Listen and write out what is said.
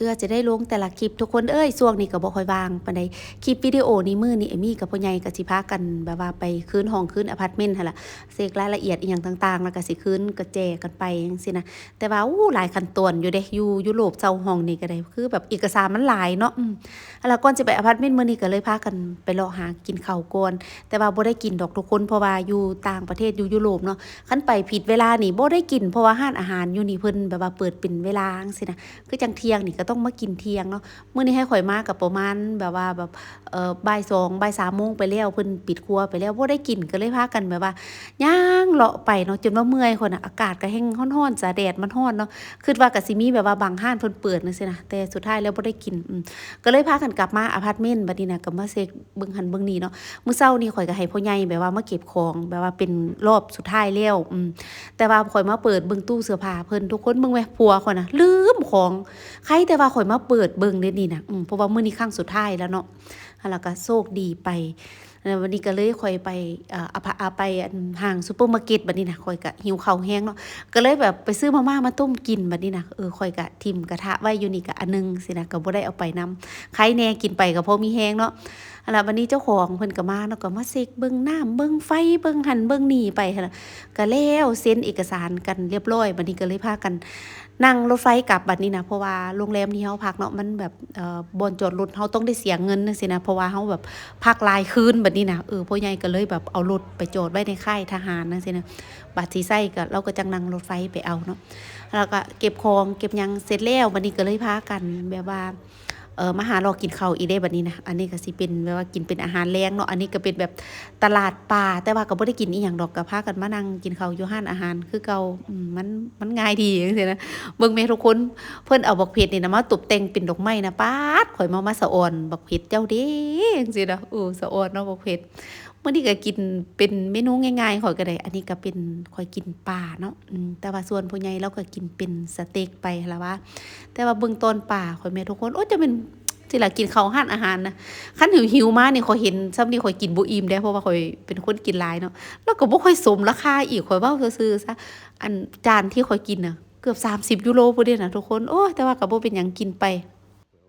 พื่อจะได้ลงแต่ละคลิปทุกคนช่วงนี้ก็บ่ค่อยว่างปานใดคลิปวิดีโอนี้มื้อนี้เอมี่กับพ่อใหญ่ก็สิพากันแบบว่าไปคืนห้องคืนอะพาร์ตเมนต์หั่นล่ะเช็กรายละเอียดอีหยังต่างๆแล้วก็สิคืนกระแจกันไปจังซี่นะแต่ว่าหลายขั้นตอนอยู่เด้อยู่ยุโรปเช่าห้องนี่ก็ได้คือแบบเอกสารมันหลายเนาะแล้วก่อนสิไปอะพาร์ตเมนต์มื้อนี้ก็เลยพากันไปเลาะหากินข้าวก่อนแต่ว่าบ่ได้กินดอกทุกคนเพราะว่าอยู่ต่างประเทศอยู่ยุโรปเนาะคันไปผิดเวลานี่บ่ได้กินเพราะว่าร้านอาหารอยู่นี่เพิ่นแบบว่าเปิดเป็นเวลาจังซี่นะคือจังเที่ยงนี่ก็ต้องมากินเที่ยงเนาะมื้อนี้ให้ข่อยมาก็ประมาณแบบว่าแบบบ่าย2บ่าย3โมงไปแล้วเพิ่นปิดครัวไปแล้วบ่ได้กินก็เลยพากันแบบว่าย่างเลาะไปเนาะจนว่าเมื่อยคนน่ะอากาศก็แฮ่งร้อนๆจ้ะแดดมันร้อนเนาะคิดว่าก็สิมีแบบว่าบางร้านเพิ่นเปิดจังซี่นะแต่สุดท้ายแล้วบ่ได้กินก็เลยพากันกลับมาอะพาร์ตเมนต์บัดนี้น่ะก็มาเช็กเบิ่งหันเบิ่งนี่เนาะมื้อเช้านี่ข่อยก็ให้พ่อใหญ่แบบว่ามาเก็บของแบบว่าเป็นรอบสุดท้ายแล้วแต่ว่าข่อยมาเปิดเบิ่งตู้เสื้อผ้าเพิ่นทุกคนเบิ่งแหมผัวข่อยน่ะลืมของใครแต่ว่าข่อยมาเปิดเบิ่งเดี๋ยวนี้น่ะเพราะว่ามื้อนี้ครั้งสุดท้ายแล้วเนาะแล้วก็โชคดีไปแล้ววันนี้ก็เลยข่อยไปไปห้างซุปเปอร์มาร์เก็ตบัดนี้น่ะข่อยก็หิวข้าวแฮงเนาะก็เลยแบบไปซื้อมาม่ามาต้มกินบัดนี้น่ะข่อยก็ทิ่มกระทะไว้อยู่นี่ก็อันนึงสินะก็บ่ได้เอาไปนำใครแน่กินไปก็พอมีแฮงเนาะแล้ววันนี้เจ้าของเพิ่นก็มาเนาะก็มาเช็กเบิ่งน้ำเบิ่งไฟเบิ่งหันเบิ่งนี่ไปหั่นน่ะก็แล้วเซ็นเอกสารกันเรียบร้อยบัดนี้ก็เลยพากันนั่งรถไฟกลับบัดนี้นะเพราะว่าโรงแรมที่เฮาพักเนาะมันแบบบ่อนจอดรถเฮาต้องได้เสียเงินจังซี่นะเพราะว่าเฮาแบบพักหลายคืนบัดนี้นะพ่อใหญ่ก็เลยแบบเอารถไปจอดไว้ในค่ายทหารจังซี่นะบัดสิใช้ก็เราก็จังนั่งรถไฟไปเอาเนาะแล้วก็เก็บของเก็บหยังเสร็จแล้วบัดนี้ก็เลยพากันแบบว่ามาหารอกินข้าวอีกได้บัดนี้นะอันนี้ก็สิเป็นแบบว่ากินเป็นอาหารแลงเนาะอันนี้ก็เป็นแบบตลาดป่าแต่ว่าก็บ่ได้กินอีหยังดอกก็พากันมานั่งกินข้าวอยู่ร้านอาหารคือเก่ามันง่ายดีจังซี่นะเบิ่งแม่ทุกคนเพิ่นเอาบักเผ็ดนี่นะมาตบแต่งเป็นดอกไม้นะป๊าดข่อยมาสะออนบักเผ็ดเจ้าเด้จังซี่นะสะออนเนาะบักเผ็ดมื้อนี้ก็กินเป็นเมนูง่ายๆข่อยก็ได้อันนี้ก็เป็นข่อยกินปลาเนาะแต่ว่าส่วนผู้ใหญ่เราก็กินเป็นสเต็กไปล่ะว่าแต่ว่าเบิ่งตอนป่าข่อยแม่ทุกคนจะเป็นสิล่ะกินข้าวร้านอาหารนะคันหิวๆมานี่ข่อยเห็นซ้ำนี่ข่อยกินบ่อิ่มเด้เพราะว่าข่อยเป็นคนกินหลายเนาะแล้วก็บ่ค่อยสมราคาอีกข่อยเว้าซื่อๆซะอันจานที่ข่อยกินน่ะเกือบ30 ยูโรพุ่นเดะน่ะทุกคนแต่ว่าก็บ่เป็นหยังกินไป